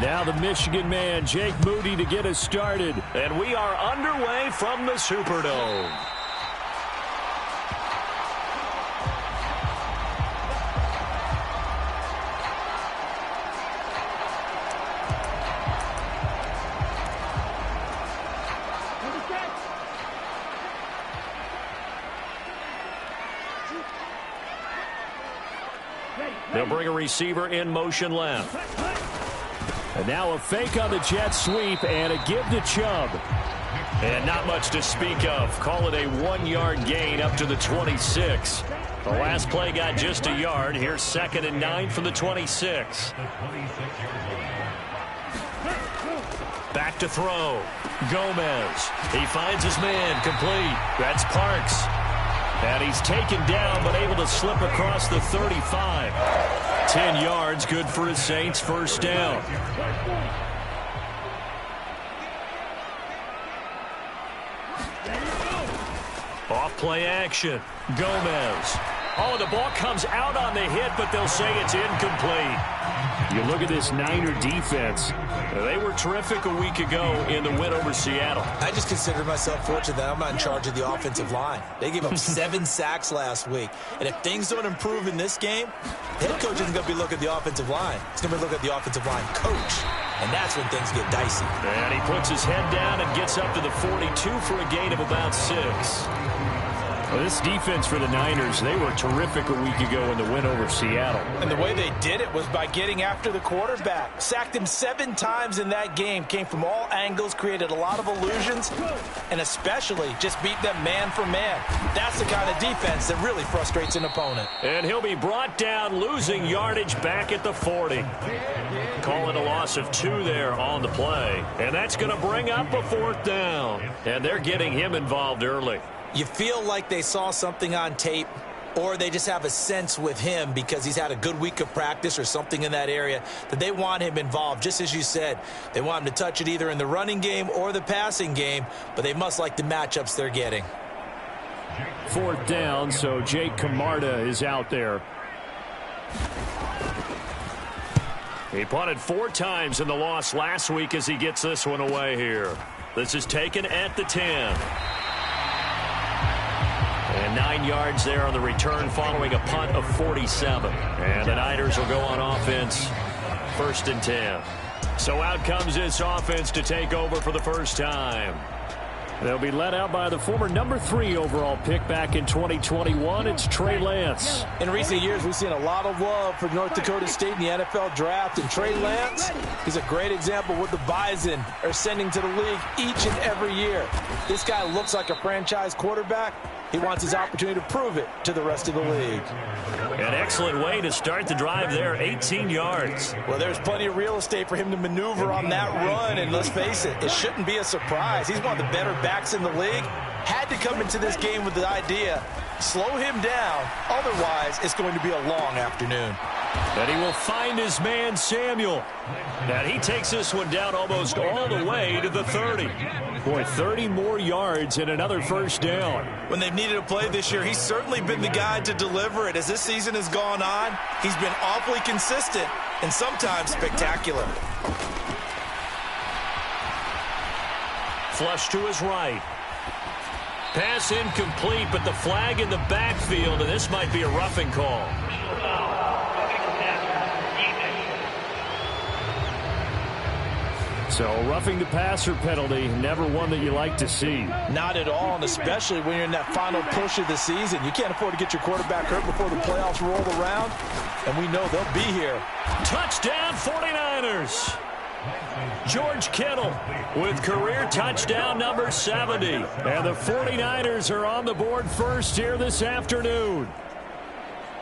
Now the Michigan man, Jake Moody, to get us started. And we are underway from the Superdome. They'll bring a receiver in motion left. And now a fake on the jet sweep and a give to Chubb. And not much to speak of. Call it a 1-yard gain up to the 26. The last play got just a yard. Here's 2nd and 9 from the 26. Back to throw. Gomez. He finds his man. Complete. That's Parks. And he's taken down, but able to slip across the 35. 10 yards, good for his Saints. First down. Off play action. Gomez. Oh, the ball comes out on the hit, but they'll say it's incomplete. You look at this Niner defense. They were terrific a week ago in the win over Seattle. I just consider myself fortunate that I'm not in charge of the offensive line. They gave up 7 sacks last week. And if things don't improve in this game, the head coach isn't going to be looking at the offensive line. He's going to be looking at the offensive line coach. And that's when things get dicey. And he puts his head down and gets up to the 42 for a gain of about 6. Well, this defense for the Niners, they were terrific a week ago in the win over Seattle. And the way they did it was by getting after the quarterback. Sacked him 7 times in that game. Came from all angles, created a lot of illusions, and especially just beat them man for man. That's the kind of defense that really frustrates an opponent. And he'll be brought down, losing yardage back at the 40. Calling a loss of 2 there on the play. And that's going to bring up a 4th down. And they're getting him involved early. You feel like they saw something on tape, or they just have a sense with him because he's had a good week of practice or something in that area that they want him involved. Just as you said, they want him to touch it either in the running game or the passing game, but they must like the matchups they're getting. 4th down, so Jake Camarda is out there. He punted 4 times in the loss last week as he gets this one away here. This is taken at the 10. And 9 yards there on the return following a punt of 47. And the Niners will go on offense, 1st and 10. So out comes this offense to take over for the first time. They'll be led out by the former number 3 overall pick back in 2021. It's Trey Lance. In recent years, we've seen a lot of love for North Dakota State in the NFL draft. And Trey Lance, he's a great example of what the Bison are sending to the league each and every year. This guy looks like a franchise quarterback. He wants his opportunity to prove it to the rest of the league. An excellent way to start the drive there, 18 yards. Well, there's plenty of real estate for him to maneuver on that run, and let's face it, it shouldn't be a surprise. He's one of the better backs in the league. Had to come into this game with the idea, slow him down, otherwise it's going to be a long afternoon. And he will find his man, Samuel. And he takes this one down almost all the way to the 30. Boy, 30 more yards and another first down. When they've needed a play this year, he's certainly been the guy to deliver it. As this season has gone on, he's been awfully consistent and sometimes spectacular. Flush to his right. Pass incomplete, but the flag in the backfield, and this might be a roughing call. So roughing the passer penalty, never one that you like to see. Not at all, and especially when you're in that final push of the season. You can't afford to get your quarterback hurt before the playoffs roll around, and we know they'll be here. Touchdown 49ers. George Kittle with career touchdown number 70. And the 49ers are on the board first here this afternoon.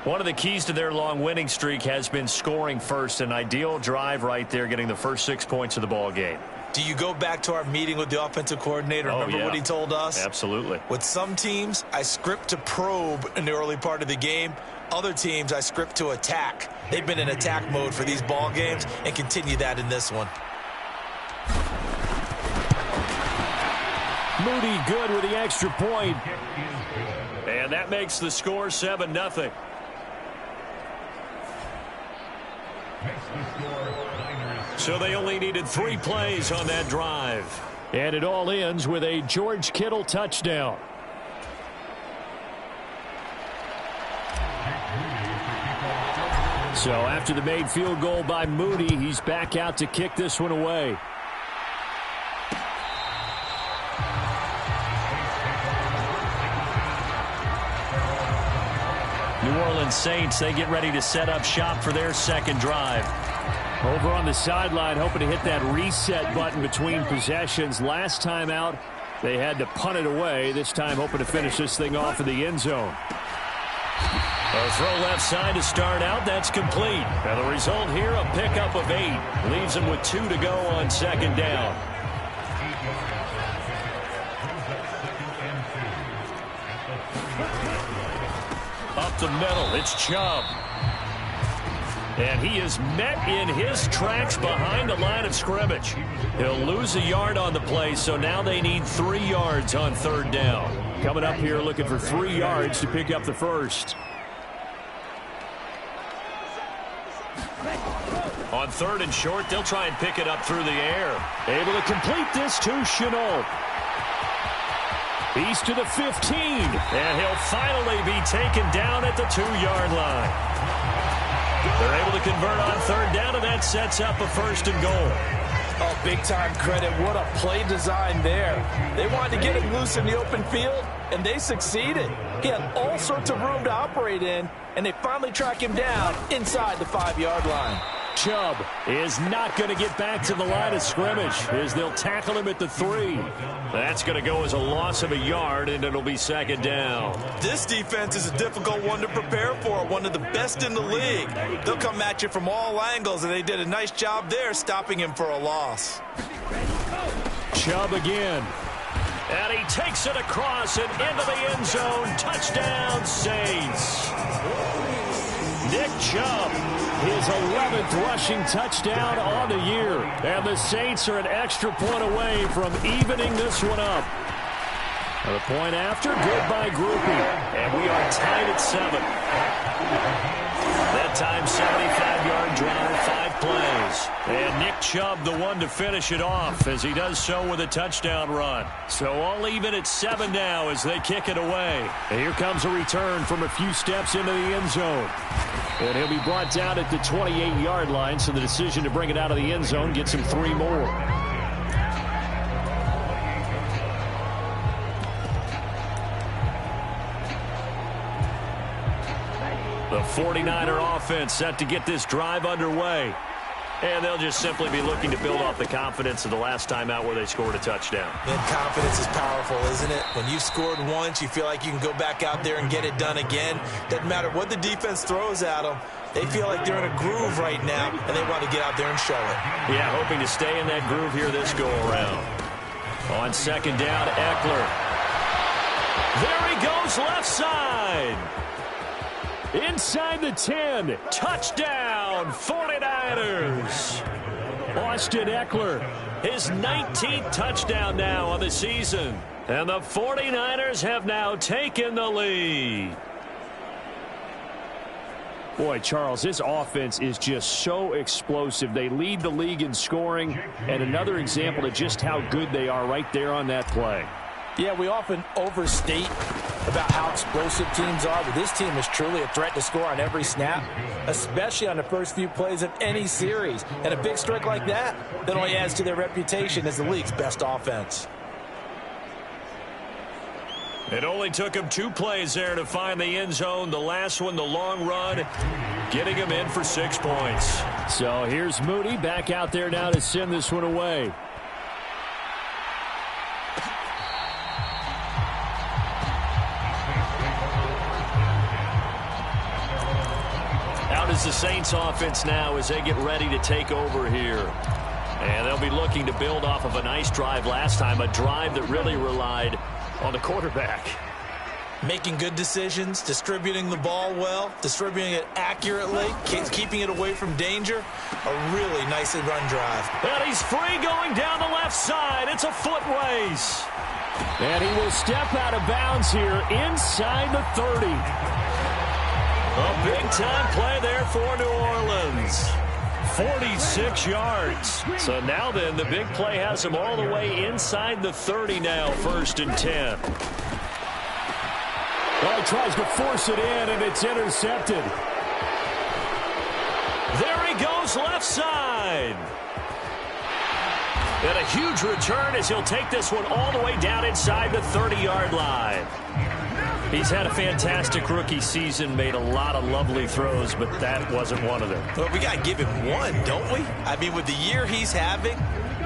One of the keys to their long winning streak has been scoring first. An ideal drive right there, getting the first 6 points of the ball game. Do you go back to our meeting with the offensive coordinator? Remember what he told us? Absolutely. With some teams, I script to probe in the early part of the game. Other teams, I script to attack. They've been in attack mode for these ball games and continue that in this one. Moody good with the extra point. And that makes the score 7-0. So they only needed 3 plays on that drive. And it all ends with a George Kittle touchdown. So after the made field goal by Moody, he's back out to kick this one away. New Orleans Saints, they get ready to set up shop for their second drive. Over on the sideline, hoping to hit that reset button between possessions. Last time out, they had to punt it away. This time, hoping to finish this thing off in the end zone. A throw left side to start out. That's complete. And the result here, a pickup of 8. Leaves them with 2 to go on second down. Up the middle, it's Chubb. And he is met in his tracks behind the line of scrimmage. He'll lose a yard on the play, so now they need 3 yards on third down. Coming up here looking for 3 yards to pick up the first. On third and short, they'll try and pick it up through the air. Able to complete this to Chenault. He's to the 15. And he'll finally be taken down at the 2-yard line. They're able to convert on third down, and that sets up a first and goal. Oh, big-time credit. What a play design there. They wanted to get him loose in the open field, and they succeeded. He had all sorts of room to operate in, and they finally track him down inside the 5-yard line. Chubb is not going to get back to the line of scrimmage as they'll tackle him at the 3. That's going to go as a loss of a yard, and it'll be second down. This defense is a difficult one to prepare for, one of the best in the league. They'll come at you from all angles, and they did a nice job there stopping him for a loss. Chubb again. And he takes it across and into the end zone. Touchdown, Saints. Nick Chubb, his 11th rushing touchdown on the year. And the Saints are an extra point away from evening this one up. And the point after, good by Groupie. And we are tied at 7. That time, 75-yard drive, 5 plays. And Nick Chubb, the one to finish it off, as he does so with a touchdown run. So all even at 7 now as they kick it away. And here comes a return from a few steps into the end zone. And he'll be brought down at the 28-yard line, so the decision to bring it out of the end zone gets him 3 more. The 49er offense set to get this drive underway. And they'll just simply be looking to build off the confidence of the last time out where they scored a touchdown. And confidence is powerful, isn't it? When you've scored once, you feel like you can go back out there and get it done again. Doesn't matter what the defense throws at them. They feel like they're in a groove right now, and they want to get out there and show it. Yeah, hoping to stay in that groove here this go-around. On second down, Eckler. There he goes left side. Inside the 10. Touchdown, 49ers. Austin Eckler. His 19th touchdown now on the season. And the 49ers have now taken the lead. Boy, Charles, this offense is just so explosive. They lead the league in scoring, and another example of just how good they are right there on that play. Yeah, we often overstate about how explosive teams are, but this team is truly a threat to score on every snap, especially on the first few plays of any series. And a big strike like that only adds to their reputation as the league's best offense. It only took him 2 plays there to find the end zone. The last one, the long run, getting him in for 6 points. So here's Moody back out there now to send this one away. Out is the Saints offense now as they get ready to take over here. And they'll be looking to build off of a nice drive last time, a drive that really relied on the quarterback. Making good decisions, distributing the ball well, distributing it accurately, keeping it away from danger. A really nicely run drive. And he's free going down the left side. It's a foot race. And he will step out of bounds here inside the 30. A big-time play there for New Orleans. 46 yards. So now then, the big play has him all the way inside the 30 now, 1st and 10. Well, he tries to force it in, and it's intercepted. There he goes left side. And a huge return as he'll take this one all the way down inside the 30-yard line. He's had a fantastic rookie season, made a lot of lovely throws, but that wasn't one of them. Well, we got to give him one, don't we? I mean, with the year he's having,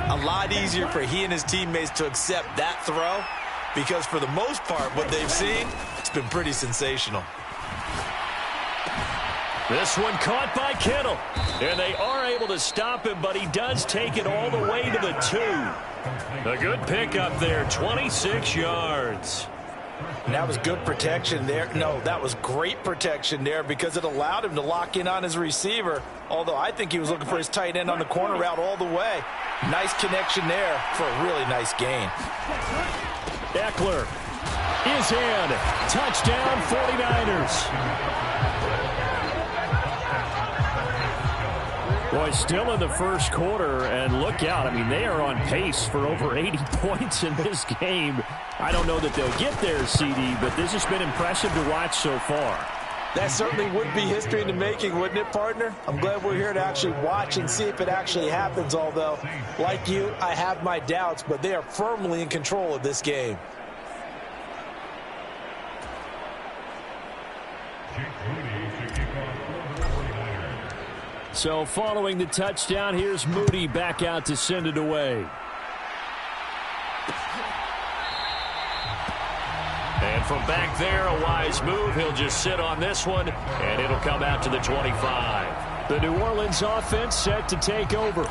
a lot easier for he and his teammates to accept that throw because for the most part, what they've seen, it's been pretty sensational. This one caught by Kittle. And they are able to stop him, but he does take it all the way to the 2. A good pickup there, 26 yards. And that was good protection there. No, that was great protection there because it allowed him to lock in on his receiver, although I think he was looking for his tight end on the corner route all the way. Nice connection there for a really nice gain. Eckler is in. Touchdown, 49ers. Boy, still in the first quarter, and look out. I mean, they are on pace for over 80 points in this game. I don't know that they'll get there, CD, but this has been impressive to watch so far. That certainly would be history in the making, wouldn't it, partner? I'm glad we're here to actually watch and see if it actually happens, although, like you, I have my doubts, but they are firmly in control of this game. So following the touchdown, here's Moody back out to send it away. And from back there, a wise move. He'll just sit on this one, and it'll come out to the 25. The New Orleans offense set to take over.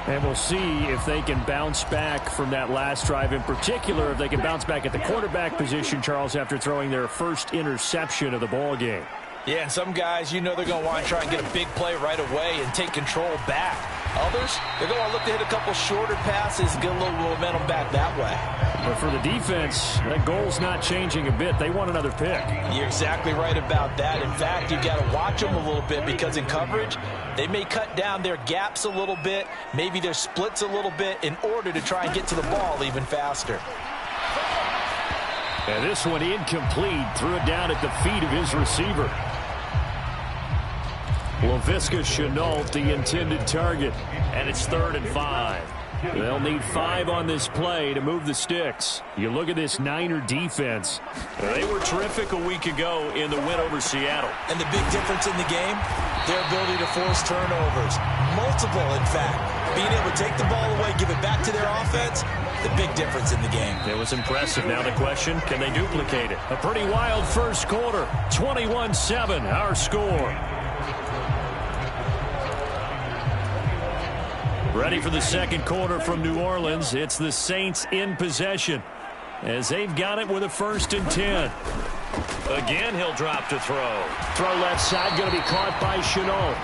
And we'll see if they can bounce back from that last drive. In particular, if they can bounce back at the quarterback position, Charles, after throwing their first interception of the ball game. Yeah, and some guys, you know they're going to want to try and get a big play right away and take control back. Others, they're going to look to hit a couple shorter passes and get a little momentum back that way. But for the defense, that goal's not changing a bit. They want another pick. You're exactly right about that. In fact, you've got to watch them a little bit because in coverage, they may cut down their gaps a little bit, maybe their splits a little bit in order to try and get to the ball even faster. And this one incomplete. Threw it down at the feet of his receiver. Laviska Shenault, the intended target. And it's 3rd and 5. They'll need 5 on this play to move the sticks. You look at this Niner defense. They were terrific a week ago in the win over Seattle. And the big difference in the game, their ability to force turnovers. Multiple, in fact. Being able to take the ball away, give it back to their offense, the big difference in the game. It was impressive. Now the question, can they duplicate it? A pretty wild first quarter. 21-7, our score. Ready for the second quarter from New Orleans. It's the Saints in possession as they've got it with a 1st and 10. Again, he'll drop to throw. Throw left side, going to be caught by Shenault.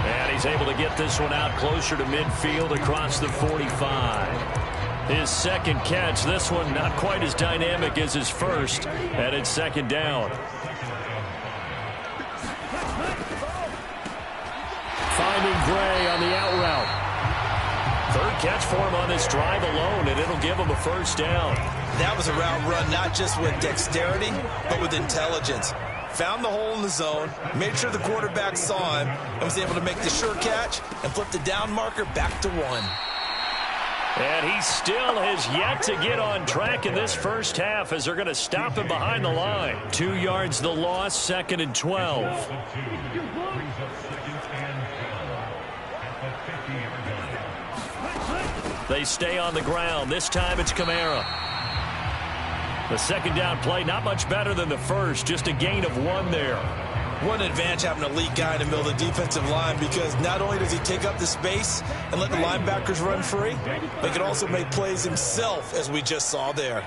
And he's able to get this one out closer to midfield across the 45. His second catch, this one not quite as dynamic as his first, and it's 2nd down. Finding Gray on the out route. 3rd catch for him on this drive alone, and it'll give him a 1st down. That was a route run not just with dexterity, but with intelligence. Found the hole in the zone, made sure the quarterback saw him, and was able to make the sure catch and flip the down marker back to 1. And he still has yet to get on track in this first half as they're going to stop him behind the line. 2 yards the loss, 2nd and 12. They stay on the ground. This time it's Kamara. The 2nd down play, not much better than the first, just a gain of 1 there. What an advantage having an elite guy in the middle of the defensive line, because not only does he take up the space and let the linebackers run free, but he can also make plays himself, as we just saw there.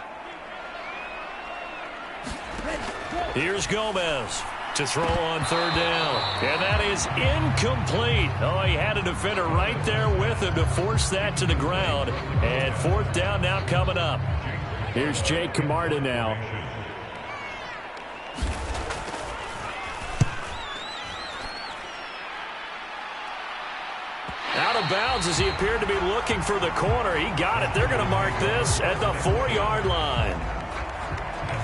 Here's Gomez to throw on 3rd down. And that is incomplete. Oh, he had a defender right there with him to force that to the ground. And 4th down now coming up. Here's Jake Camarda now. bounds as he appeared to be looking for the corner. He got it. They're going to mark this at the 4-yard line.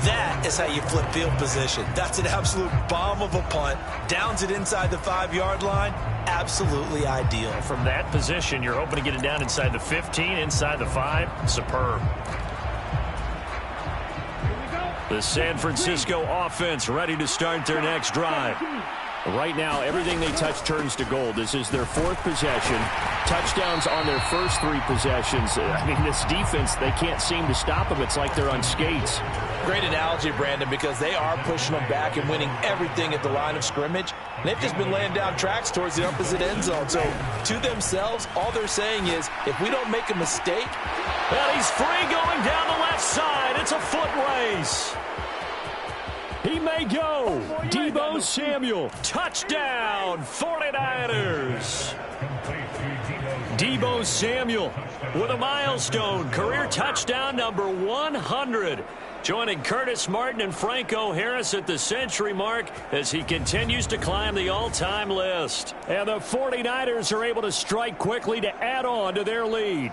That is how you flip field position. That's an absolute bomb of a punt. Downs it inside the 5-yard line. Absolutely ideal. From that position, you're hoping to get it down inside the 15, inside the 5. Superb. The San Francisco offense ready to start their next drive. Right now, everything they touch turns to gold. This is their 4th possession. Touchdowns on their first 3 possessions. I mean, this defense, they can't seem to stop them. It's like they're on skates. Great analogy, Brandon, because they are pushing them back and winning everything at the line of scrimmage. And they've just been laying down tracks towards the opposite end zone. So, to themselves, all they're saying is, if we don't make a mistake. Well, he's free going down the left side. It's a foot race. He may go. Deebo Samuel. Touchdown, 49ers. Deebo Samuel with a milestone. Career touchdown number 100. Joining Curtis Martin and Franco Harris at the century mark as he continues to climb the all-time list. And the 49ers are able to strike quickly to add on to their lead.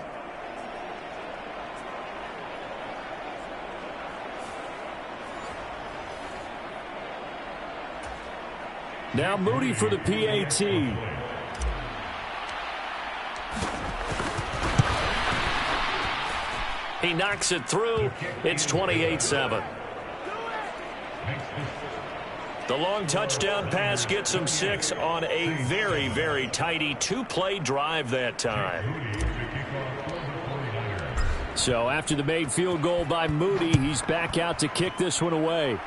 Now Moody for the PAT. He knocks it through. It's 28-7. The long touchdown pass gets him 6 on a very, very tidy 2-play drive that time. So after the made field goal by Moody, he's back out to kick this one away.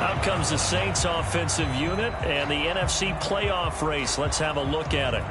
Out comes the Saints offensive unit and the NFC playoff race. Let's have a look at it.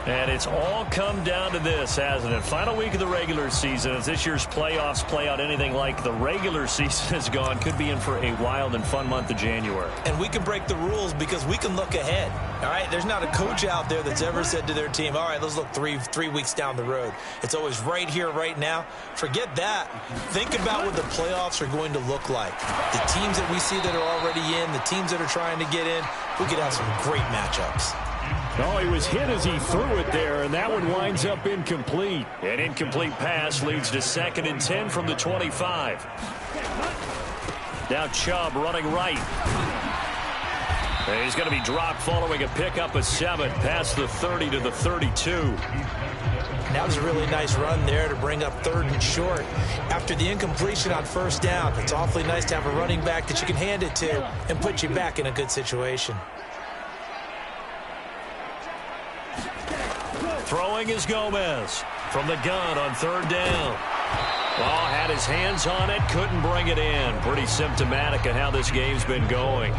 And it's all come down to this, hasn't it? Final week of the regular season. As this year's playoffs play out anything like the regular season has gone, could be in for a wild and fun month of January. And we can break the rules because we can look ahead. All right, there's not a coach out there that's ever said to their team, all right, let's look three weeks down the road. It's always right here, right now. Forget that. Think about what the playoffs are going to look like. The teams that we see that are already in, the teams that are trying to get in, we could have some great matchups. Oh, he was hit as he threw it there, and that one winds up incomplete. An incomplete pass leads to 2nd and 10 from the 25. Now Chubb running right. And he's going to be dropped following a pickup of 7 past the 30 to the 32. That was a really nice run there to bring up 3rd and short. After the incompletion on 1st down, it's awfully nice to have a running back that you can hand it to and put you back in a good situation. Throwing is Gomez from the gun on 3rd down. Ball had his hands on it, couldn't bring it in. Pretty symptomatic of how this game's been going.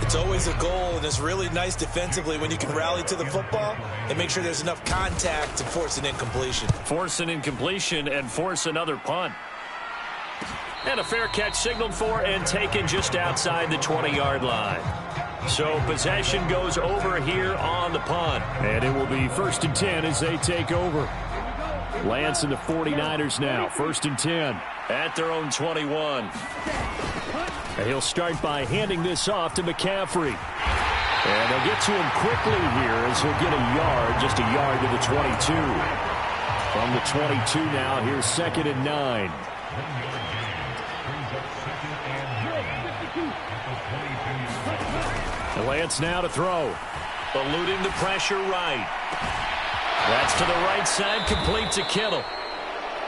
It's always a goal, and it's really nice defensively when you can rally to the football and make sure there's enough contact to force an incompletion. Force an incompletion and force another punt. And a fair catch signaled for and taken just outside the 20-yard line. So possession goes over here on the punt. And it will be 1st and 10 as they take over. Lance and the 49ers now. 1st and 10. At their own 21. And he'll start by handing this off to McCaffrey. And they'll get to him quickly here as he'll get a yard, just a yard to the 22. From the 22 now, here's 2nd and 9. Lance now to throw. Eluding the pressure right. That's to the right side, complete to Kittle.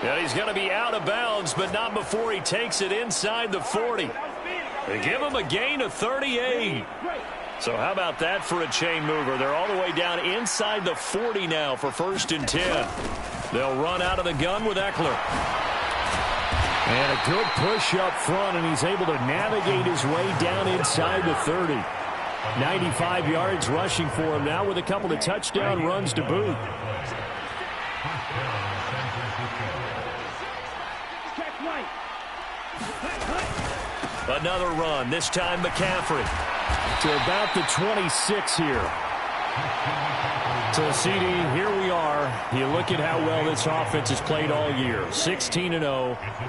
And he's going to be out of bounds, but not before he takes it inside the 40. They give him a gain of 38. So how about that for a chain mover? They're all the way down inside the 40 now for 1st and 10. They'll run out of the gun with Eckler. And a good push up front, and he's able to navigate his way down inside the 30. 95 yards rushing for him now with a couple of touchdown runs to boot. Another run, this time McCaffrey. To about the 26 here. So, CD, here we are. You look at how well this offense has played all year, 16-0.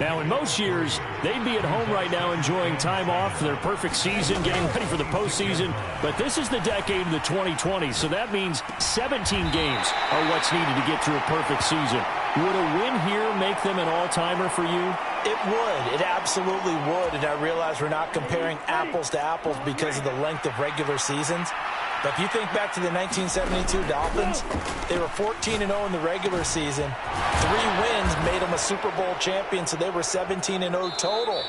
Now, in most years, they'd be at home right now enjoying time off for their perfect season, getting ready for the postseason. But this is the decade of the 2020s, so that means 17 games are what's needed to get to a perfect season. Would a win here make them an all-timer for you? It would. It absolutely would. And I realize we're not comparing apples to apples because of the length of regular seasons. But if you think back to the 1972 Dolphins, they were 14-0 in the regular season. 3 wins made them a Super Bowl champion, so they were 17-0 total.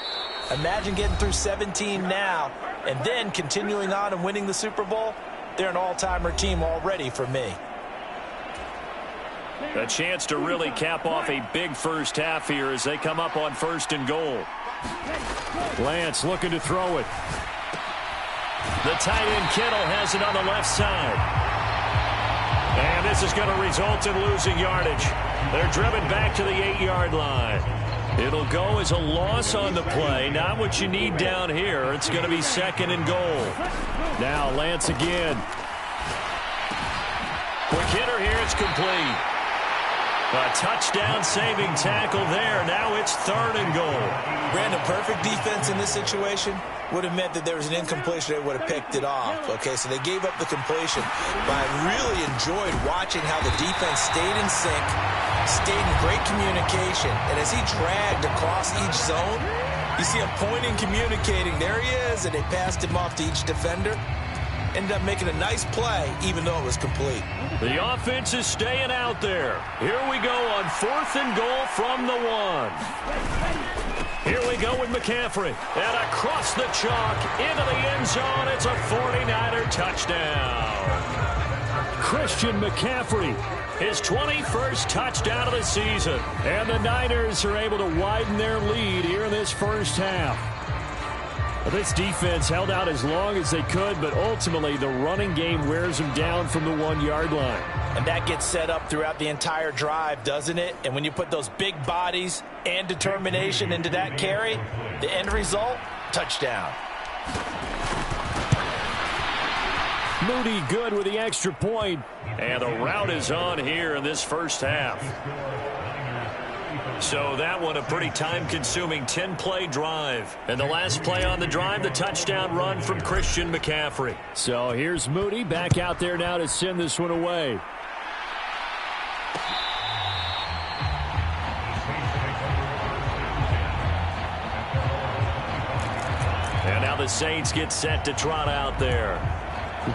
Imagine getting through 17 now and then continuing on and winning the Super Bowl. They're an all-timer team already for me. A chance to really cap off a big first half here as they come up on 1st and goal. Lance looking to throw it. The tight end Kittle has it on the left side. And this is going to result in losing yardage. They're driven back to the 8-yard line. It'll go as a loss on the play. Not what you need down here. It's going to be 2nd and goal. Now Lance again. Quick hitter here. It's complete. A touchdown-saving tackle there. Now it's 3rd and goal. Brandon, perfect defense in this situation would have meant that there was an incompletion. They would have picked it off. Okay, so they gave up the completion. But I really enjoyed watching how the defense stayed in sync, stayed in great communication. And as he dragged across each zone, you see him pointing, communicating. There he is, and they passed him off to each defender. Ended up making a nice play, even though it was complete. The offense is staying out there. Here we go on 4th and goal from the 1. Here we go with McCaffrey. And across the chalk into the end zone. It's a 49er touchdown. Christian McCaffrey. His 21st touchdown of the season. And the Niners are able to widen their lead here in this first half. Well, this defense held out as long as they could, but ultimately the running game wears them down from the 1-yard line. And that gets set up throughout the entire drive, doesn't it? And when you put those big bodies and determination into that carry, the end result, touchdown. Moody good with the extra point. And the route is on here in this first half. So that one a pretty time-consuming 10-play drive. And the last play on the drive, the touchdown run from Christian McCaffrey. So here's Moody back out there now to send this one away. And now the Saints get set to trot out there.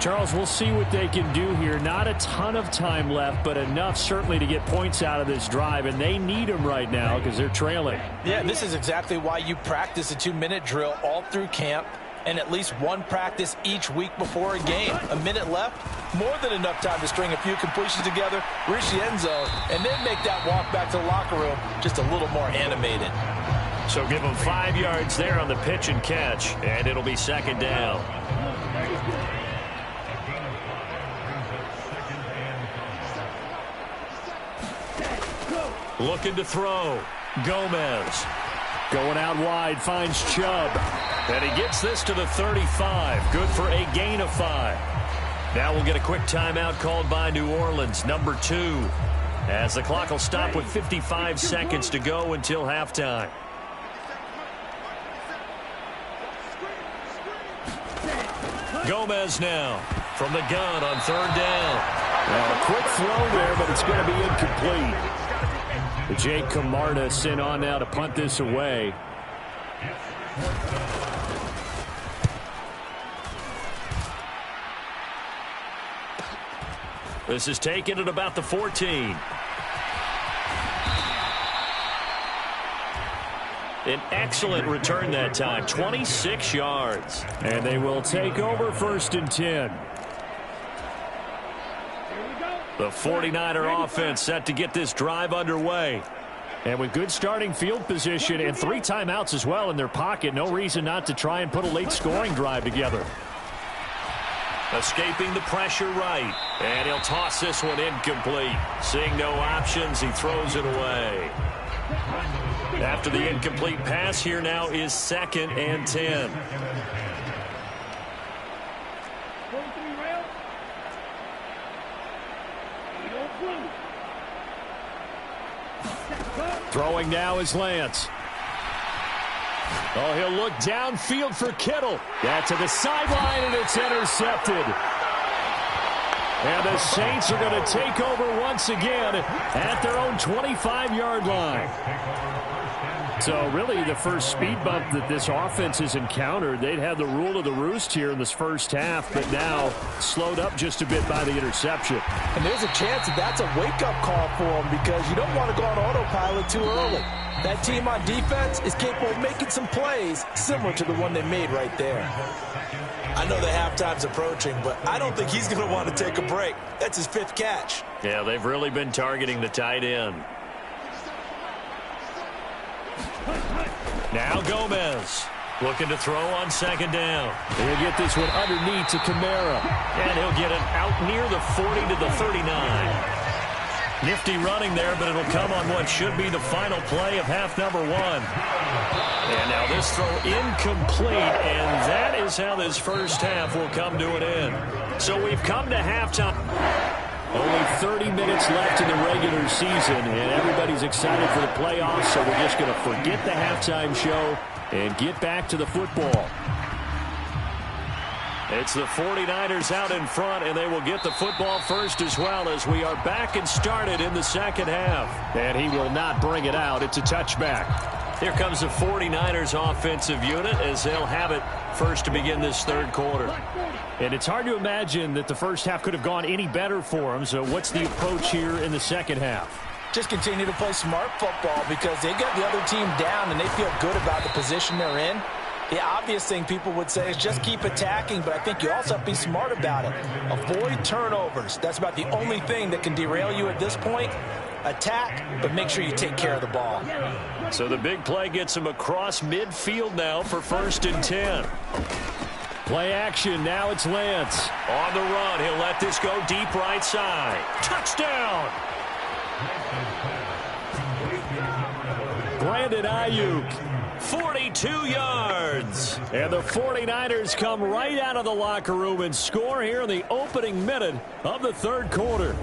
Charles, we'll see what they can do here. Not a ton of time left, but enough certainly to get points out of this drive, and they need them right now because they're trailing. Yeah, this is exactly why you practice a 2-minute drill all through camp and at least one practice each week before a game. A minute left, more than enough time to string a few completions together, reach the end zone, and then make that walk back to the locker room just a little more animated. So give them 5 yards there on the pitch and catch, and it'll be 2nd down. Looking to throw. Gomez. Going out wide, finds Chubb. And he gets this to the 35. Good for a gain of 5. Now we'll get a quick timeout called by New Orleans, number 2. As the clock will stop with 55 seconds to go until halftime. Gomez now from the gun on 3rd down. Well, a quick throw there, but it's going to be incomplete. Jake Camarda sent on now to punt this away. This is taken at about the 14. An excellent return that time, 26 yards. And they will take over 1st and 10. The 49er offense set to get this drive underway. And with good starting field position and 3 timeouts as well in their pocket, no reason not to try and put a late scoring drive together. Escaping the pressure right. And he'll toss this one incomplete. Seeing no options, he throws it away. After the incomplete pass, here now is 2nd and 10. Throwing now is Lance. Oh, he'll look downfield for Kittle. That to the sideline, and it's intercepted. And the Saints are going to take over once again at their own 25-yard line. So really the first speed bump that this offense has encountered, they'd had the rule of the roost here in this first half, but now slowed up just a bit by the interception. And there's a chance that that's a wake-up call for them because you don't want to go on autopilot too early. That team on defense is capable of making some plays similar to the one they made right there. I know the halftime's approaching, but I don't think he's going to want to take a break. That's his 5th catch. Yeah, they've really been targeting the tight end. Now Gomez looking to throw on 2nd down. He'll get this one underneath to Kamara. And he'll get it out near the 40 to the 39. Nifty running there, but it'll come on what should be the final play of half number 1. And now this throw incomplete, and that is how this first half will come to an end. So we've come to halftime. Only 30 minutes left in the regular season, and everybody's excited for the playoffs, so we're just going to forget the halftime show and get back to the football. It's the 49ers out in front, and they will get the football first as well as we are back and started in the second half. And he will not bring it out. It's a touchback. Here comes the 49ers offensive unit as they'll have it first to begin this third quarter. And it's hard to imagine that the first half could have gone any better for them. So what's the approach here in the second half? Just continue to play smart football because they got the other team down and they feel good about the position they're in. The obvious thing people would say is just keep attacking, but I think you also have to be smart about it. Avoid turnovers. That's about the only thing that can derail you at this point. Attack, but make sure you take care of the ball. So the big play gets him across midfield now for 1st and 10. Play action. Now it's Lance. On the run. He'll let this go deep right side. Touchdown! Brandon Ayuk. 42 yards. And the 49ers come right out of the locker room and score here in the opening minute of the third quarter.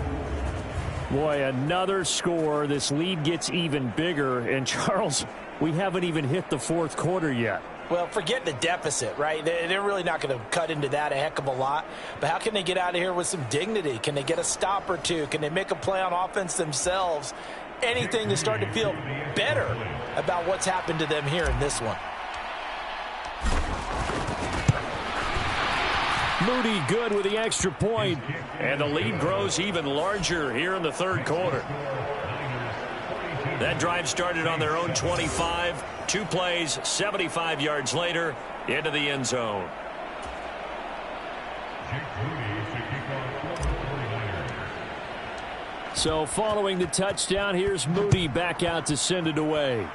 Boy, another score. This lead gets even bigger. And, Charles, we haven't even hit the fourth quarter yet. Well, forget the deficit, right? They're really not going to cut into that a heck of a lot. But how can they get out of here with some dignity? Can they get a stop or two? Can they make a play on offense themselves? Anything to start to feel better about what's happened to them here in this one. Moody good with the extra point. And the lead grows even larger here in the third quarter. That drive started on their own 25. 2 plays, 75 yards later, into the end zone. So following the touchdown, here's Moody back out to send it away.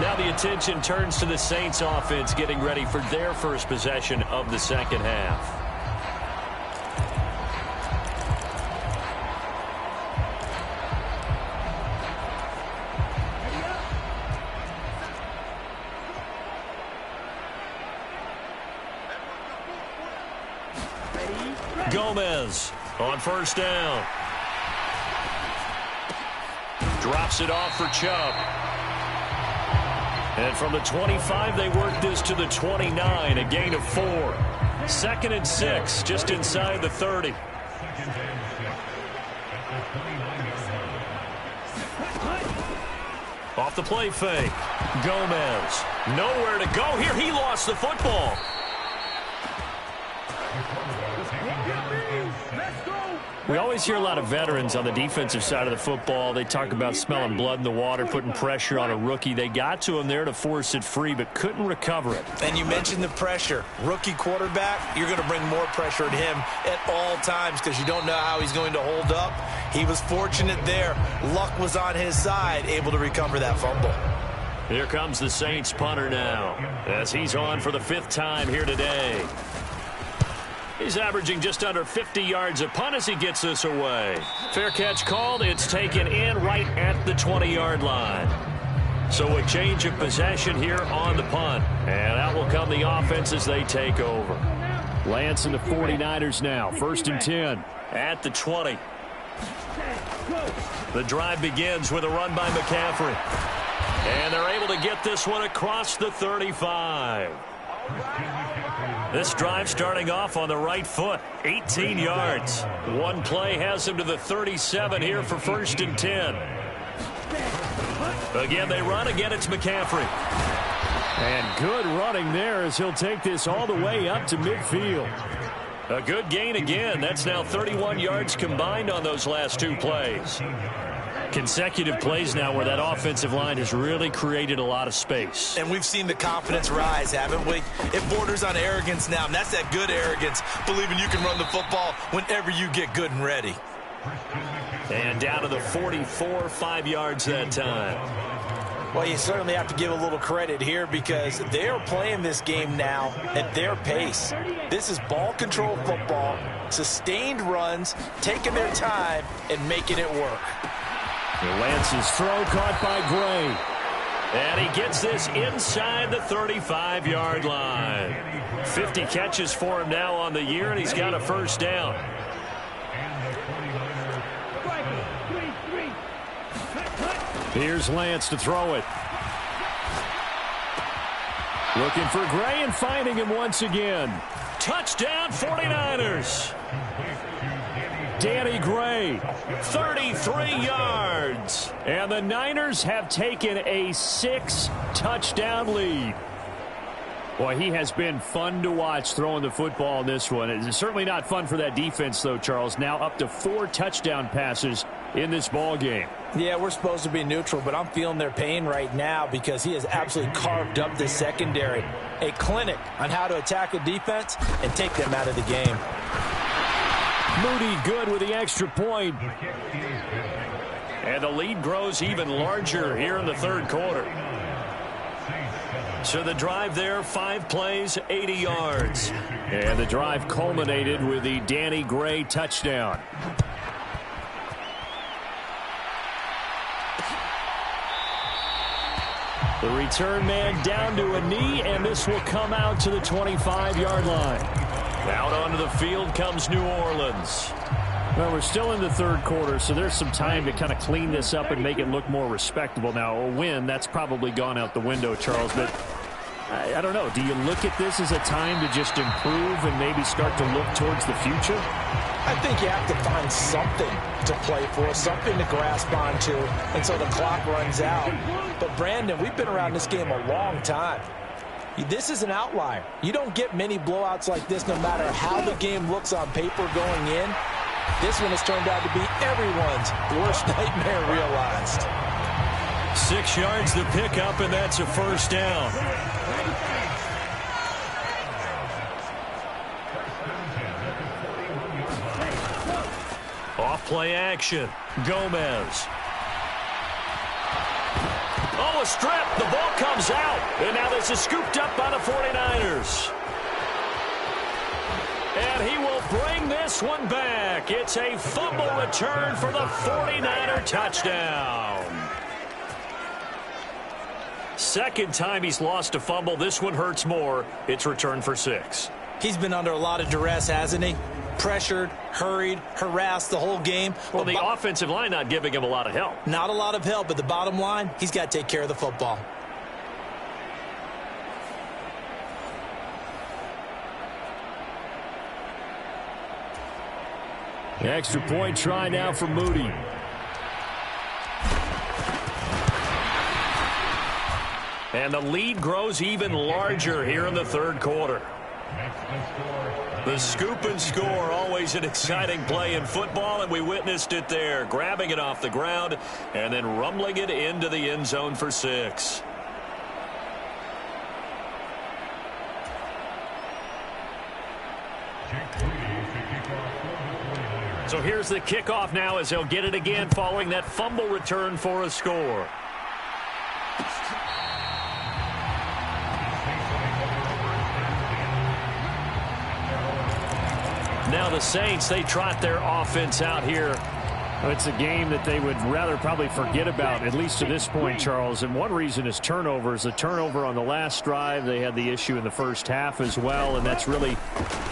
Now the attention turns to the Saints offense getting ready for their first possession of the second half. Gomez on 1st down. Drops it off for Chubb. And from the 25, they work this to the 29, a gain of 4. 2nd and 6, just inside the 30. Off the play fake. Gomez. Nowhere to go here. He lost the football. We always hear a lot of veterans on the defensive side of the football. They talk about smelling blood in the water, putting pressure on a rookie. They got to him there to force it free, but couldn't recover it. And you mentioned the pressure. Rookie quarterback, you're going to bring more pressure at him at all times because you don't know how he's going to hold up. He was fortunate there. Luck was on his side, able to recover that fumble. Here comes the Saints punter now as he's on for the 5th time here today. He's averaging just under 50 yards a punt as he gets this away. Fair catch called. It's taken in right at the 20-yard line. So a change of possession here on the punt. And out will come the offense as they take over. Lance and the 49ers now. 1st and 10. At the 20. The drive begins with a run by McCaffrey. And they're able to get this one across the 35. This drive starting off on the right foot. 18 yards. One play has him to the 37 here for 1st and 10. Again, they run. Again, it's McCaffrey. And good running there as he'll take this all the way up to midfield. A good gain again. That's now 31 yards combined on those last 2 plays. Consecutive plays now where that offensive line has really created a lot of space. And we've seen the confidence rise, haven't we? It borders on arrogance now, and that's that good arrogance, believing you can run the football whenever you get good and ready. And down to the 44, 5 yards that time. Well, you certainly have to give a little credit here because they are playing this game now at their pace. This is ball control football, sustained runs, taking their time, and making it work. Lance's throw caught by Gray. And he gets this inside the 35-yard line. 50 catches for him now on the year, and he's got a 1st down. Here's Lance to throw it. Looking for Gray and finding him once again. Touchdown 49ers. Danny Gray. 33 yards. And the Niners have taken a 6-touchdown lead. Boy, he has been fun to watch throwing the football in this one. It's certainly not fun for that defense, though, Charles. Now up to 4 touchdown passes in this ball game. Yeah, we're supposed to be neutral, but I'm feeling their pain right now because he has absolutely carved up the secondary. A clinic on how to attack a defense and take them out of the game. Moody good with the extra point. And the lead grows even larger here in the 3rd quarter. So the drive there, 5 plays, 80 yards. And the drive culminated with the Danny Gray touchdown. The return man down to a knee, and this will come out to the 25-yard line. Out onto the field comes New Orleans. Well, we're still in the 3rd quarter, so there's some time to kind of clean this up and make it look more respectable. Now, a win, that's probably gone out the window, Charles, but I don't know. Do you look at this as a time to just improve and maybe start to look towards the future? I think you have to find something to play for, something to grasp onto until the clock runs out. But, Brandon, we've been around this game a long time. This is an outlier. You don't get many blowouts like this no matter how the game looks on paper going in. This one has turned out to be everyone's worst nightmare realized. 6 yards the pickup, and that's a 1st down. Off play action. Gomez. Oh, a strip. The ball comes out. And now this is scooped up by the 49ers. And he will bring this one back. It's a fumble return for the 49er touchdown. 2nd time he's lost a fumble. This one hurts more. It's returned for 6. He's been under a lot of duress, hasn't he? Pressured, hurried, harassed the whole game. Well, the offensive line not giving him a lot of help. Not a lot of help, but the bottom line, he's got to take care of the football. The extra point try now for Moody. And the lead grows even larger here in the third quarter. The scoop and score, always an exciting play in football, and we witnessed it there, grabbing it off the ground and then rumbling it into the end zone for 6. So here's the kickoff now as they'll get it again following that fumble return for a score. Now the Saints, they trot their offense out here. Well, it's a game that they would rather probably forget about, at least to this point, Charles. And one reason is turnovers. A turnover on the last drive. They had the issue in the first half as well. And that's really,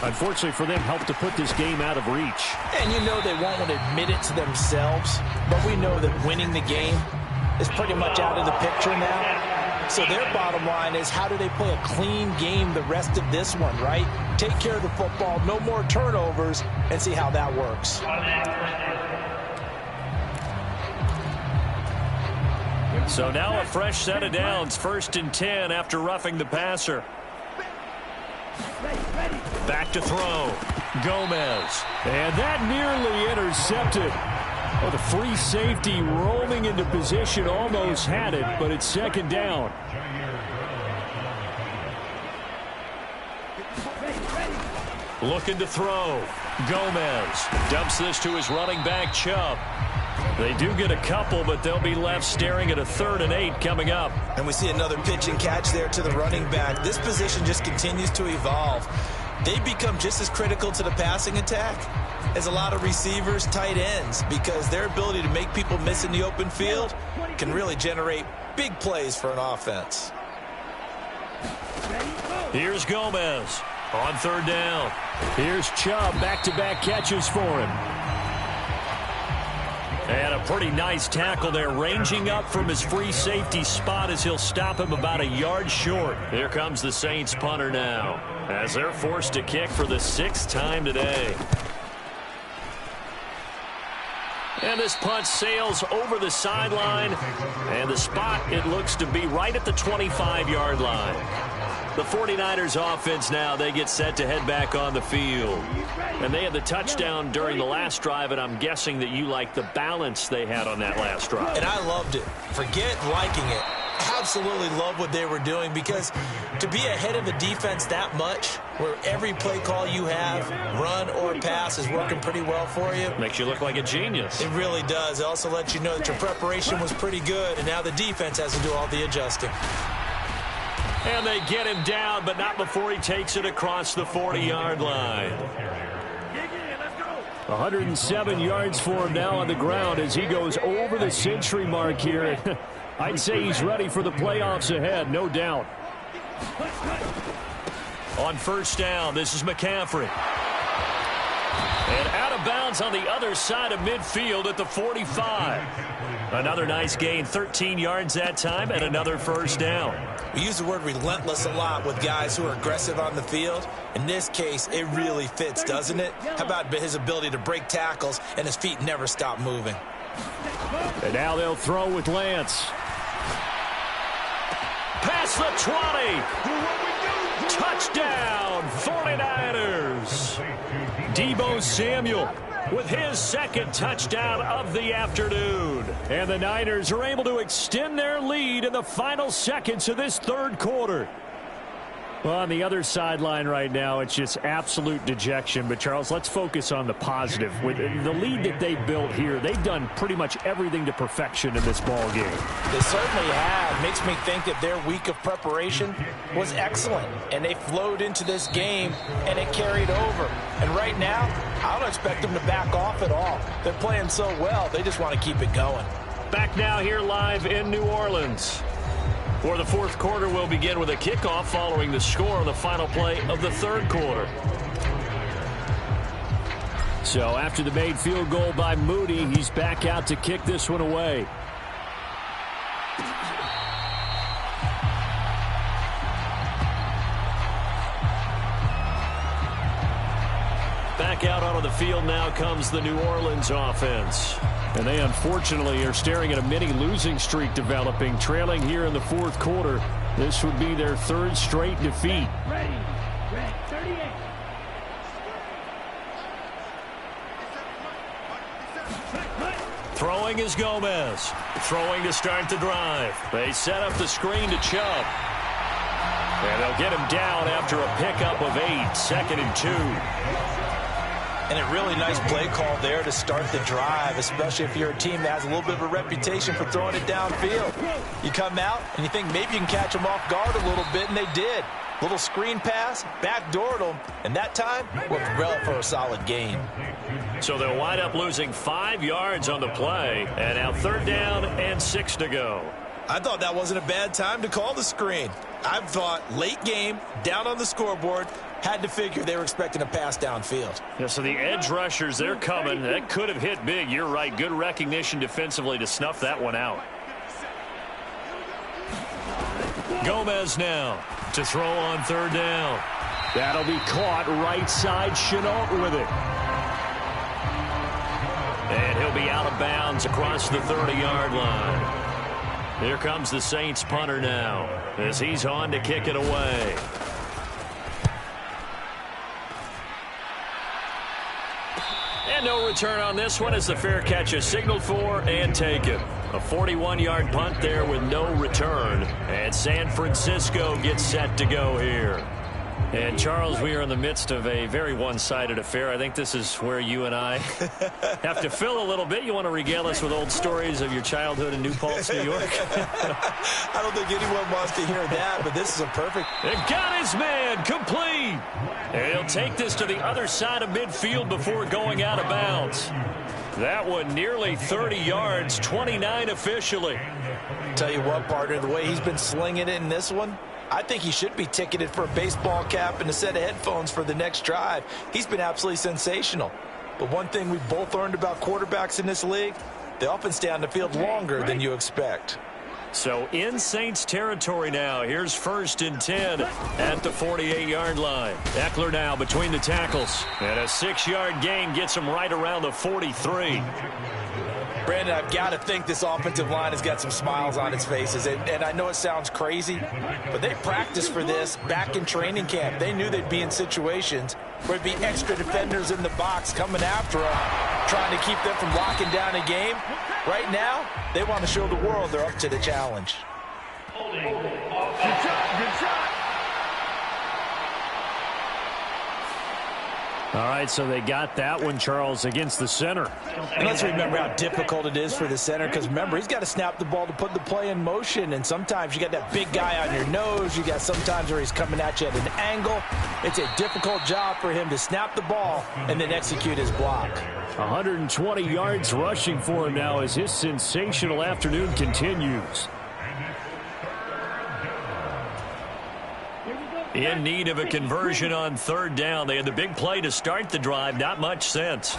unfortunately for them, helped to put this game out of reach. And you know they won't want to admit it to themselves. But we know that winning the game is pretty much out of the picture now. So their bottom line is, how do they play a clean game the rest of this one, right? Take care of the football, no more turnovers, and see how that works. So now a fresh set of downs, 1st and 10 after roughing the passer. Back to throw. Gomez. And that nearly intercepted. Oh, the free safety rolling into position, almost had it, but it's 2nd down. Looking to throw. Gomez dumps this to his running back, Chubb. They do get a couple, but they'll be left staring at a 3rd and 8 coming up. And we see another pitch and catch there to the running back. This position just continues to evolve. They become just as critical to the passing attack as a lot of receivers, tight ends, because their ability to make people miss in the open field can really generate big plays for an offense. Here's Gomez on 3rd down. Here's Chubb, back-to-back catches for him. And a pretty nice tackle there, ranging up from his free safety spot as he'll stop him about a yard short. Here comes the Saints punter now, as they're forced to kick for the 6th time today. And this punt sails over the sideline, and the spot, it looks to be right at the 25-yard line. The 49ers offense now, they get set to head back on the field. And they had the touchdown during the last drive, and I'm guessing that you like the balance they had on that last drive. And I loved it. Forget liking it. Absolutely love what they were doing, because to be ahead of a defense that much, where every play call you have, run or pass, is working pretty well for you. Makes you look like a genius. It really does. It also lets you know that your preparation was pretty good, and now the defense has to do all the adjusting. And they get him down, but not before he takes it across the 40-yard line. 107 yards for him now on the ground as he goes over the century mark here. I'd say he's ready for the playoffs ahead, no doubt. On 1st down, this is McCaffrey. And out of bounds on the other side of midfield at the 45. Another nice gain, 13 yards that time, and another 1st down. We use the word relentless a lot with guys who are aggressive on the field. In this case, it really fits, doesn't it? How about his ability to break tackles and his feet never stop moving? And now they'll throw with Lance. Past the 20. Touchdown, 49ers. Deebo Samuel with his 2nd touchdown of the afternoon. And the Niners are able to extend their lead in the final seconds of this 3rd quarter. Well, on the other sideline right now, it's just absolute dejection. But, Charles, let's focus on the positive. With the lead that they built here, they've done pretty much everything to perfection in this ball game. They certainly have. Makes me think that their week of preparation was excellent. And they flowed into this game, and it carried over. And right now, I don't expect them to back off at all. They're playing so well, they just want to keep it going. Back now here live in New Orleans. For the 4th quarter, we'll begin with a kickoff following the score on the final play of the 3rd quarter. So after the made field goal by Moody, he's back out to kick this one away. Back out onto the field now comes the New Orleans offense. And they unfortunately are staring at a mini losing streak developing, trailing here in the fourth quarter. This would be their third straight defeat. Ready, 38. Throwing is Gomez. Throwing to start the drive. They set up the screen to Chubb. And they'll get him down after a pickup of 8, 2nd and 2. And a really nice play call there to start the drive, especially if you're a team that has a little bit of a reputation for throwing it downfield. You come out and you think maybe you can catch them off guard a little bit, and they did. Little screen pass, backdoored them, and that time worked well for a solid gain. So they'll wind up losing 5 yards on the play, and now 3rd down and 6 to go. I thought that wasn't a bad time to call the screen. I thought late game, down on the scoreboard, had to figure they were expecting a pass downfield. Yeah, so the edge rushers, they're coming. That could have hit big. You're right. Good recognition defensively to snuff that one out. Gomez now to throw on 3rd down. That'll be caught right side. Chenault with it. And he'll be out of bounds across the 30-yard line. Here comes the Saints punter now as he's on to kick it away. And no return on this one as the fair catch is signaled for and taken. A 41-yard punt there with no return. And San Francisco gets set to go here. And, Charles, we are in the midst of a very one-sided affair. I think this is where you and I have to fill a little bit. You want to regale us with old stories of your childhood in New Paltz, New York? I don't think anyone wants to hear that, but this is a perfect... It got his man complete. And he'll take this to the other side of midfield before going out of bounds. That one nearly 30 yards, 29 officially. Tell you what, partner, the way he's been slinging it in this one, I think he should be ticketed for a baseball cap and a set of headphones for the next drive. He's been absolutely sensational. But one thing we've both learned about quarterbacks in this league, they often stay on the field longer than you expect. So in Saints territory now. Here's 1st and 10 at the 48-yard line. Eckler now between the tackles. And a 6-yard gain gets him right around the 43. Brandon, I've got to think this offensive line has got some smiles on its faces. And I know it sounds crazy, but they practiced for this back in training camp. They knew they'd be in situations where there'd be extra defenders in the box coming after them, trying to keep them from locking down a game. Right now, they want to show the world they're up to the challenge. Good shot, good shot. All right, so they got that one, Charles, against the center. And let's remember how difficult it is for the center, because remember, he's got to snap the ball to put the play in motion, and sometimes you got that big guy on your nose. You got sometimes where he's coming at you at an angle. It's a difficult job for him to snap the ball and then execute his block. 120 yards rushing for him now as his sensational afternoon continues. In need of a conversion on 3rd down. They had the big play to start the drive. Not much sense.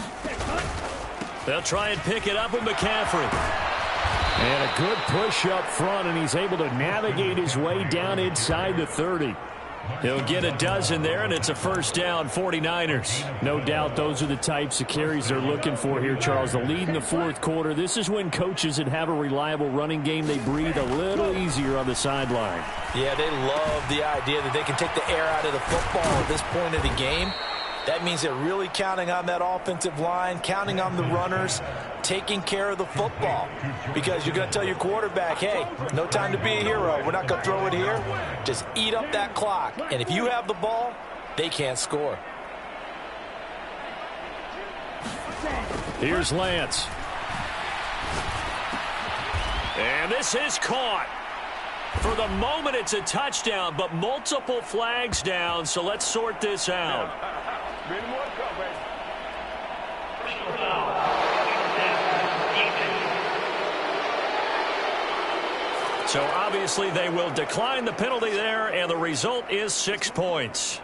They'll try and pick it up with McCaffrey. And a good push up front, and he's able to navigate his way down inside the 30. He'll get a dozen there, and it's a 1st down, 49ers. No doubt those are the types of carries they're looking for here, Charles. The lead in the 4th quarter. This is when coaches that have a reliable running game, they breathe a little easier on the sideline. Yeah, they love the idea that they can take the air out of the football at this point of the game. That means they're really counting on that offensive line, counting on the runners, taking care of the football. Because you're going to tell your quarterback, hey, no time to be a hero. We're not going to throw it here. Just eat up that clock. And if you have the ball, they can't score. Here's Lance. And this is caught. For the moment, it's a touchdown, but multiple flags down, so let's sort this out. So obviously they will decline the penalty there, and the result is 6 points.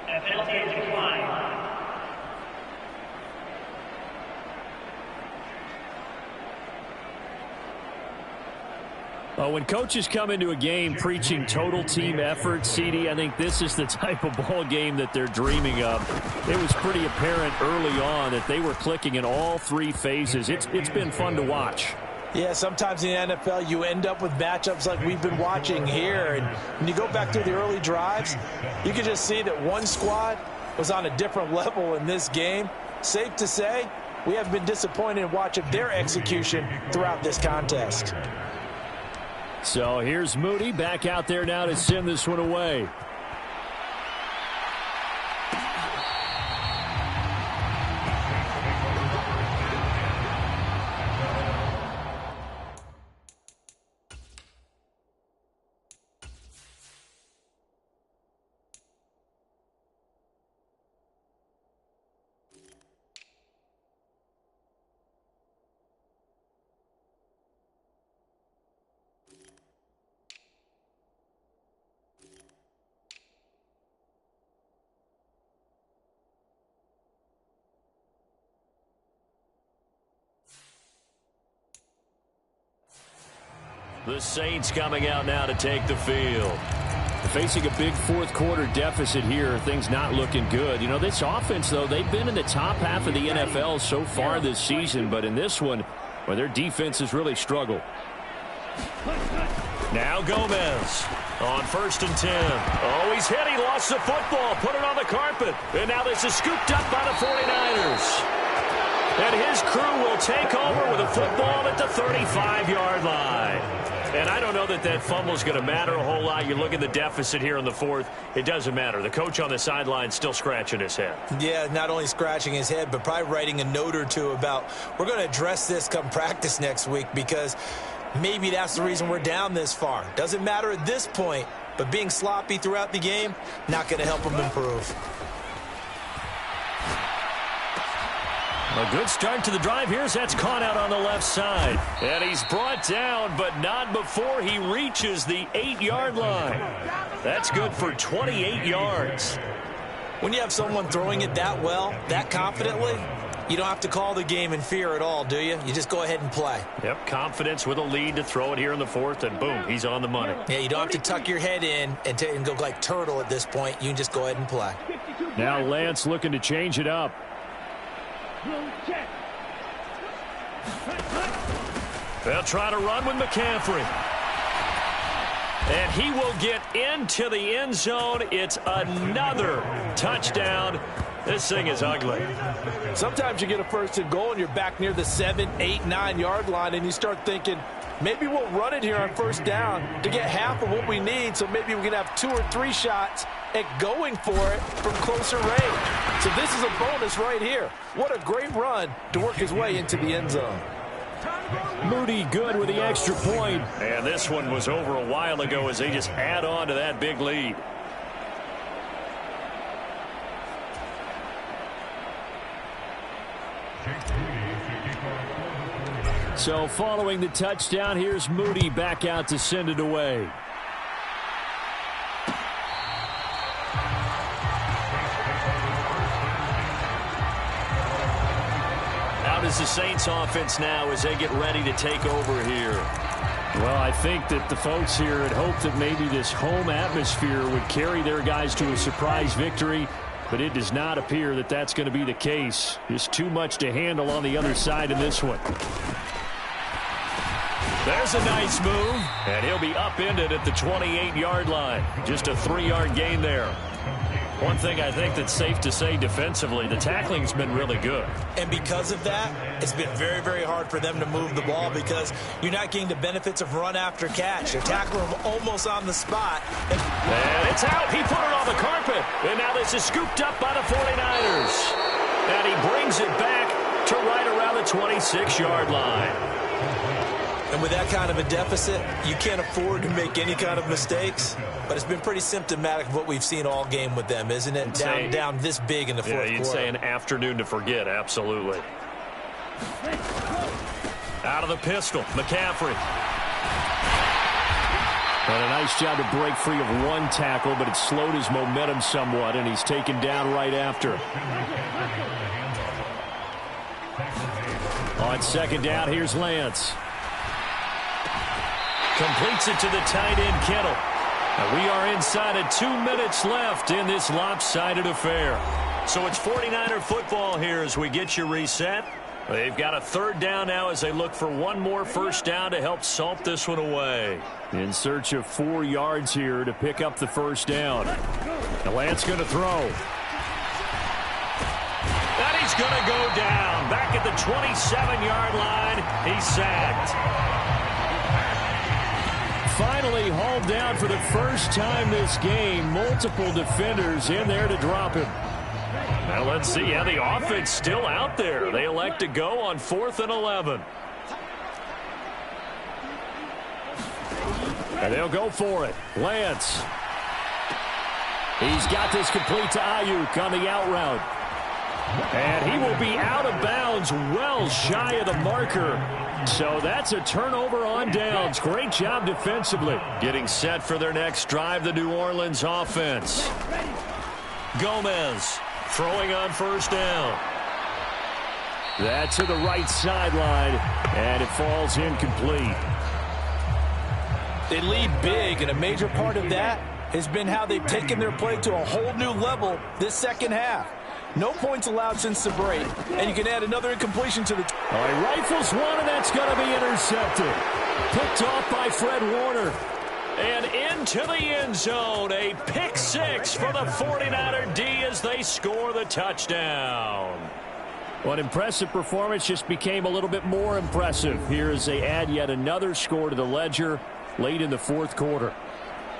That penalty is declined. When coaches come into a game preaching total team effort, CD, I think this is the type of ball game that they're dreaming of. It was pretty apparent early on that they were clicking in all three phases. It's been fun to watch. Yeah, sometimes in the NFL you end up with matchups like we've been watching here. And when you go back through the early drives, you can just see that one squad was on a different level in this game. Safe to say, we have been disappointed in watching their execution throughout this contest. So here's Moody back out there now to send this one away. The Saints coming out now to take the field. Facing a big fourth quarter deficit here, things not looking good. You know, this offense, though, they've been in the top half of the NFL so far this season, but in this one, well, their defense has really struggled. Now Gomez on 1st and 10. Oh, he's hit. He lost the football. Put it on the carpet. And now this is scooped up by the 49ers. And his crew will take over with a football at the 35-yard line. And I don't know that that fumble is going to matter a whole lot. You look at the deficit here in the fourth. It doesn't matter. The coach on the sideline still scratching his head. Yeah, not only scratching his head, but probably writing a note or two about we're going to address this come practice next week because maybe that's the reason we're down this far. Doesn't matter at this point, but being sloppy throughout the game, not going to help him improve. A good start to the drive here. That's caught out on the left side. And he's brought down, but not before he reaches the 8-yard line. That's good for 28 yards. When you have someone throwing it that well, that confidently, you don't have to call the game in fear at all, do you? You just go ahead and play. Yep, confidence with a lead to throw it here in the fourth, and boom, he's on the money. Yeah, you don't have to tuck your head in and go like turtle at this point. You can just go ahead and play. Now Lance looking to change it up. They'll try to run with McCaffrey. And he will get into the end zone. It's another touchdown. This thing is ugly. Sometimes you get a 1st and goal and you're back near the 7, 8, 9-yard line and you start thinking, maybe we'll run it here on 1st down to get half of what we need, so maybe we can have 2 or 3 shots at going for it from closer range. So this is a bonus right here. What a great run to work his way into the end zone. Moody good with the extra point. And this one was over a while ago as they just add on to that big lead. So following the touchdown, here's Moody back out to send it away. How does the Saints offense now as they get ready to take over here? Well, I think that the folks here had hoped that maybe this home atmosphere would carry their guys to a surprise victory, but it does not appear that that's going to be the case. Just too much to handle on the other side in this one. There's a nice move, and he'll be upended at the 28-yard line. Just a 3-yard gain there. One thing I think that's safe to say defensively, the tackling's been really good. And because of that, it's been very, very hard for them to move the ball because you're not getting the benefits of run after catch. They're tackling them almost on the spot. And it's out. He put it on the carpet. And now this is scooped up by the 49ers. And he brings it back to right around the 26-yard line. And with that kind of a deficit, you can't afford to make any kind of mistakes. But it's been pretty symptomatic of what we've seen all game with them, isn't it? Down this big in the fourth quarter. Yeah, you'd say an afternoon to forget, absolutely. Out of the pistol, McCaffrey. And a nice job to break free of one tackle, but it slowed his momentum somewhat, and he's taken down right after. On 2nd down, here's Lance. Completes it to the tight end, Kittle. And we are inside of 2 minutes left in this lopsided affair. So it's 49er football here as we get you reset. They've got a third down now as they look for one more first down to help salt this one away. In search of 4 yards here to pick up the first down. And Lance going to throw. And he's going to go down. Back at the 27-yard line. He's sacked. Finally hauled down for the first time this game. Multiple defenders in there to drop him. Now let's see how the offense still out there. They elect to go on 4th and 11. And they'll go for it. Lance. He's got this complete to Ayuk on the out route. And he will be out of bounds well shy of the marker. So that's a turnover on downs. Great job defensively. Getting set for their next drive, the New Orleans offense. Gomez throwing on first down. That to the right sideline, and it falls incomplete. They lead big, and a major part of that has been how they've taken their play to a whole new level this second half. No points allowed since the break, and you can add another incompletion to the... All right, rifles one, and that's going to be intercepted. Picked off by Fred Warner. And into the end zone, a pick six for the 49er D as they score the touchdown. Well, an impressive performance just became a little bit more impressive here as they add yet another score to the ledger late in the fourth quarter.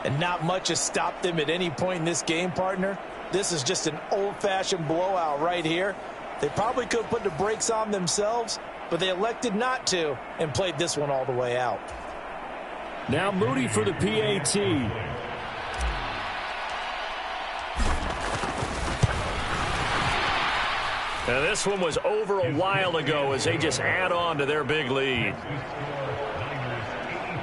And not much has stopped them at any point in this game, partner. This is just an old-fashioned blowout right here. They probably could have put the brakes on themselves, but they elected not to and played this one all the way out. Now Moody for the PAT. Now this one was over a while ago as they just add on to their big lead.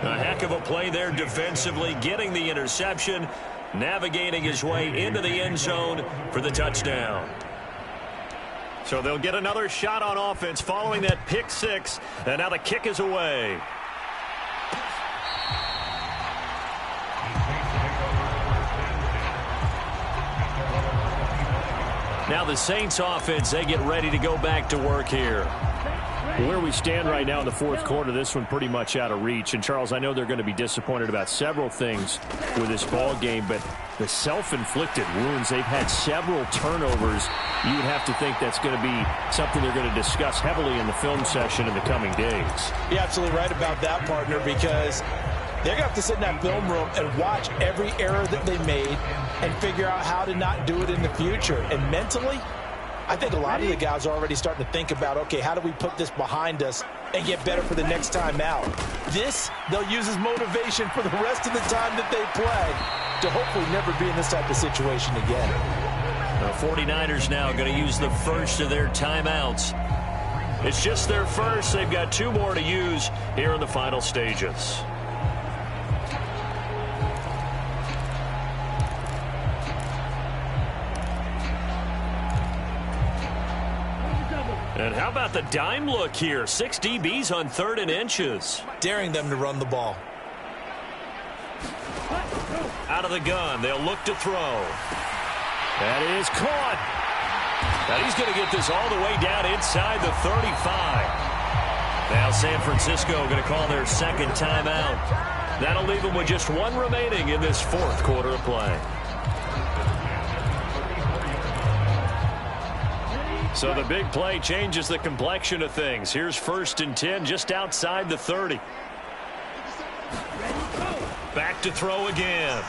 A heck of a play there defensively, getting the interception, navigating his way into the end zone for the touchdown. So they'll get another shot on offense following that pick six, and now the kick is away. Now the Saints offense, they get ready to go back to work here. Where we stand right now in the fourth quarter, this one pretty much out of reach. And, Charles, I know they're going to be disappointed about several things with this ball game, but the self-inflicted wounds, they've had several turnovers. You would have to think that's going to be something they're going to discuss heavily in the film session in the coming days. You're absolutely right about that, partner, because they're going to have to sit in that film room and watch every error that they made and figure out how to not do it in the future. And mentally, I think a lot of the guys are already starting to think about, okay, how do we put this behind us and get better for the next time out? This, they'll use as motivation for the rest of the time that they play to hopefully never be in this type of situation again. The 49ers now going to use the first of their timeouts. It's just their first. They've got 2 more to use here in the final stages. And how about the dime look here? 6 DBs on 3rd and inches. Daring them to run the ball. Out of the gun, they'll look to throw. That is caught. Now he's going to get this all the way down inside the 35. Now San Francisco going to call their second timeout. That'll leave them with just 1 remaining in this fourth quarter of play. So the big play changes the complexion of things. Here's 1st and 10 just outside the 30. Back to throw again.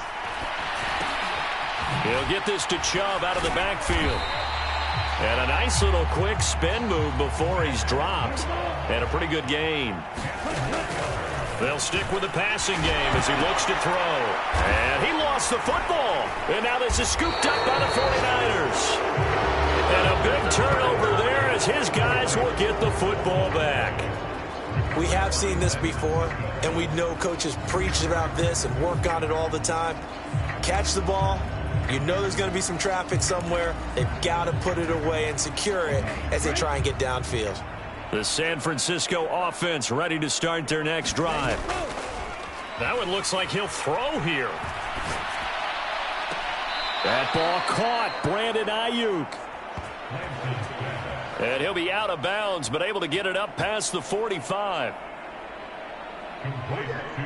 He'll get this to Chubb out of the backfield. And a nice little quick spin move before he's dropped. And a pretty good gain. They'll stick with the passing game as he looks to throw. And he lost the football. And now this is scooped up by the 49ers. And a big turnover there as his guys will get the football back. We have seen this before, and we know coaches preach about this and work on it all the time. Catch the ball. You know there's going to be some traffic somewhere. They've got to put it away and secure it as they try and get downfield. The San Francisco offense ready to start their next drive. That one looks like he'll throw here. That ball caught. Brandon Ayuk. And he'll be out of bounds, but able to get it up past the 45.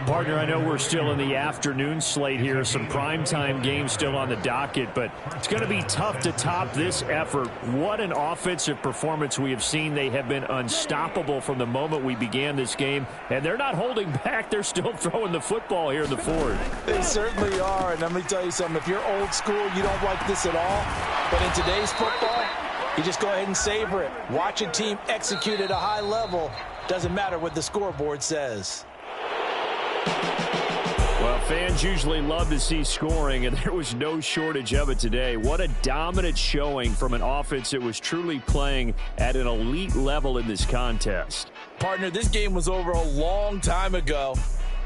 Partner, I know we're still in the afternoon slate here. Some primetime games still on the docket, but it's going to be tough to top this effort. What an offensive performance we have seen. They have been unstoppable from the moment we began this game, and they're not holding back. They're still throwing the football here in the fourth. They certainly are, and let me tell you something. If you're old school, you don't like this at all. But in today's football, you just go ahead and savor it. Watch a team execute at a high level. Doesn't matter what the scoreboard says. Well, fans usually love to see scoring, and there was no shortage of it today. What a dominant showing from an offense that was truly playing at an elite level in this contest. Partner, this game was over a long time ago,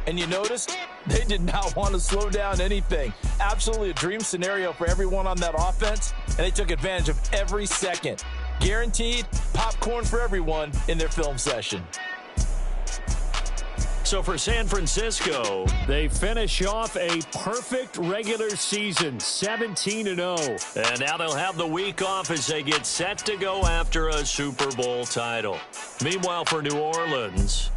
and you noticed they did not want to slow down anything. Absolutely a dream scenario for everyone on that offense, and they took advantage of every second. Guaranteed popcorn for everyone in their film session. So for San Francisco, they finish off a perfect regular season, 17-0. And now they'll have the week off as they get set to go after a Super Bowl title. Meanwhile, for New Orleans,